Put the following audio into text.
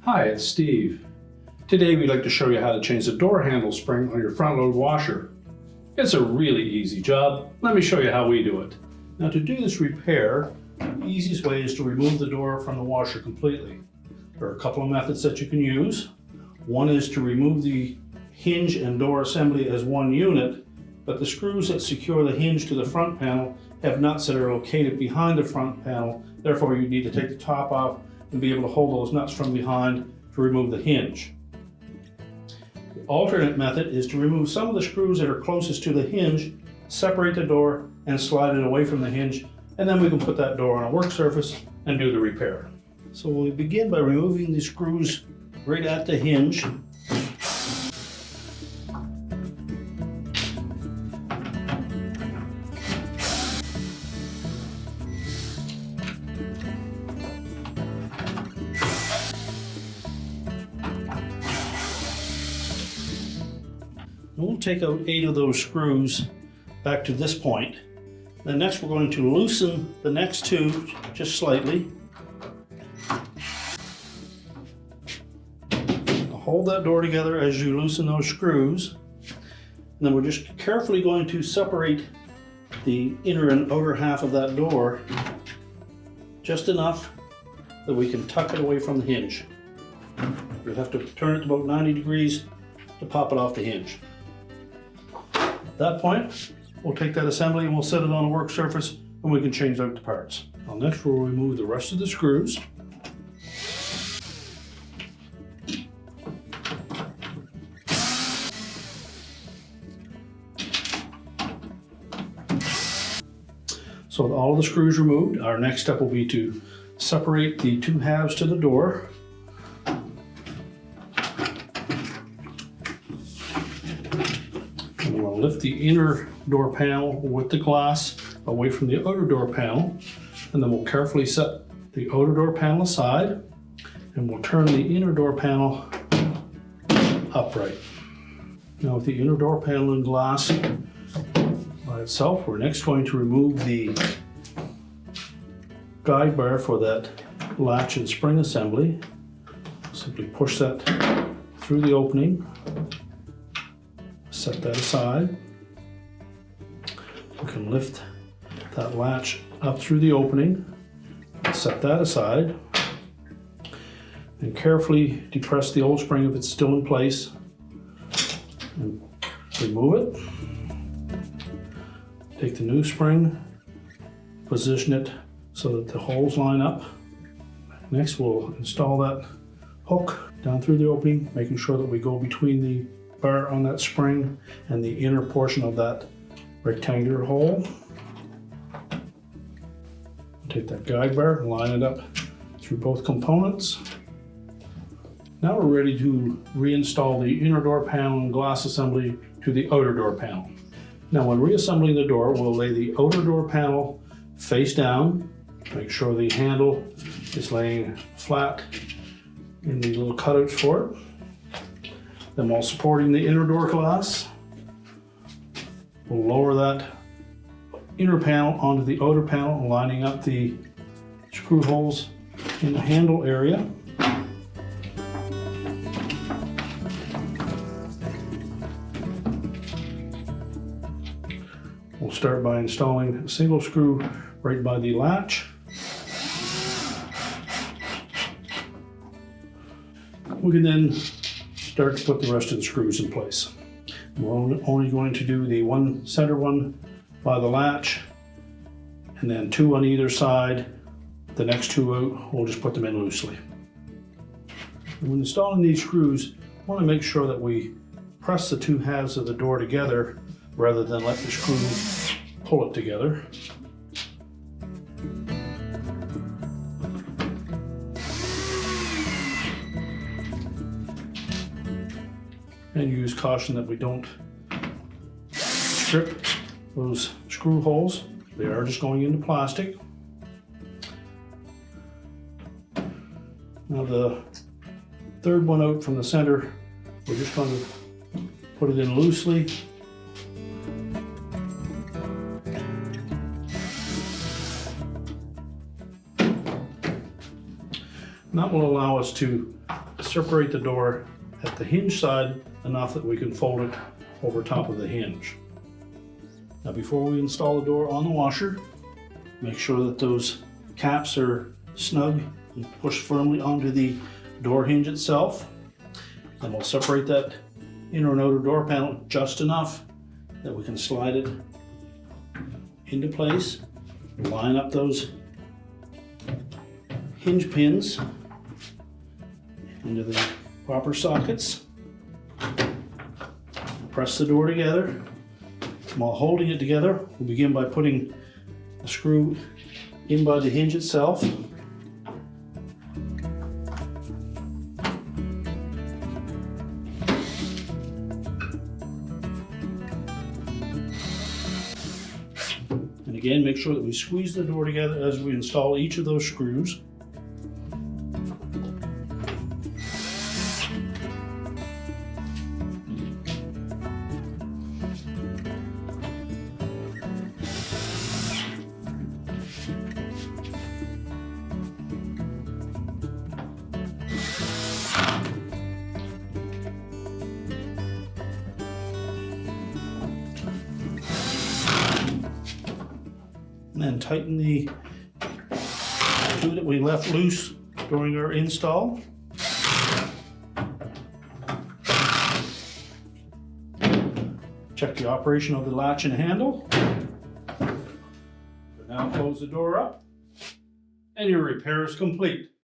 Hi, it's Steve. Today we'd like to show you how to change the door handle spring on your front load washer. It's a really easy job. Let me show you how we do it. Now to do this repair, the easiest way is to remove the door from the washer completely. There are a couple of methods that you can use. One is to remove the hinge and door assembly as one unit, but the screws that secure the hinge to the front panel have nuts that are located behind the front panel. Therefore, you need to take the top off and be able to hold those nuts from behind to remove the hinge. The alternate method is to remove some of the screws that are closest to the hinge, separate the door and slide it away from the hinge, and then we can put that door on a work surface and do the repair. So we begin by removing the screws right at the hinge. We'll take out 8 of those screws back to this point. Then next we're going to loosen the next 2 just slightly. Hold that door together as you loosen those screws. And then we're just carefully going to separate the inner and outer half of that door just enough that we can tuck it away from the hinge. You'll have to turn it about 90 degrees to pop it off the hinge. At that point, we'll take that assembly and we'll set it on a work surface and we can change out the parts. Now next we'll remove the rest of the screws. So with all of the screws removed, our next step will be to separate the 2 halves to the door. And we'll lift the inner door panel with the glass away from the outer door panel. And then we'll carefully set the outer door panel aside and we'll turn the inner door panel upright. Now with the inner door panel in glass by itself, we're next going to remove the guide bar for that latch and spring assembly. Simply push that through the opening, set that aside. We can lift that latch up through the opening, set that aside, and carefully depress the old spring if it's still in place, and remove it. Take the new spring, position it so that the holes line up. Next we'll install that hook down through the opening, making sure that we go between the bar on that spring and the inner portion of that rectangular hole. Take that guide bar and line it up through both components. Now we're ready to reinstall the inner door panel and glass assembly to the outer door panel. Now when reassembling the door, we'll lay the outer door panel face down, make sure the handle is laying flat in the little cutouts for it. Then while supporting the inner door glass, we'll lower that inner panel onto the outer panel, lining up the screw holes in the handle area. We'll start by installing a single screw right by the latch. We can then start to put the rest of the screws in place. We're only going to do the one center one by the latch and then 2 on either side. The next 2 out, we'll just put them in loosely. When installing these screws, I want to make sure that we press the 2 halves of the door together rather than let the screw pull it together. And use caution that we don't strip those screw holes. They are just going into plastic. Now the third one out from the center, we're just going to put it in loosely. And that will allow us to separate the door at the hinge side enough that we can fold it over top of the hinge. Now before we install the door on the washer, make sure that those caps are snug and pushed firmly onto the door hinge itself. Then we'll separate that inner and outer door panel just enough that we can slide it into place, line up those hinge pins into the proper sockets, press the door together. While holding it together, we'll begin by putting a screw in by the hinge itself. And again, make sure that we squeeze the door together as we install each of those screws. And then tighten the screw that we left loose during our install. Check the operation of the latch and handle. Now close the door up, and your repair is complete.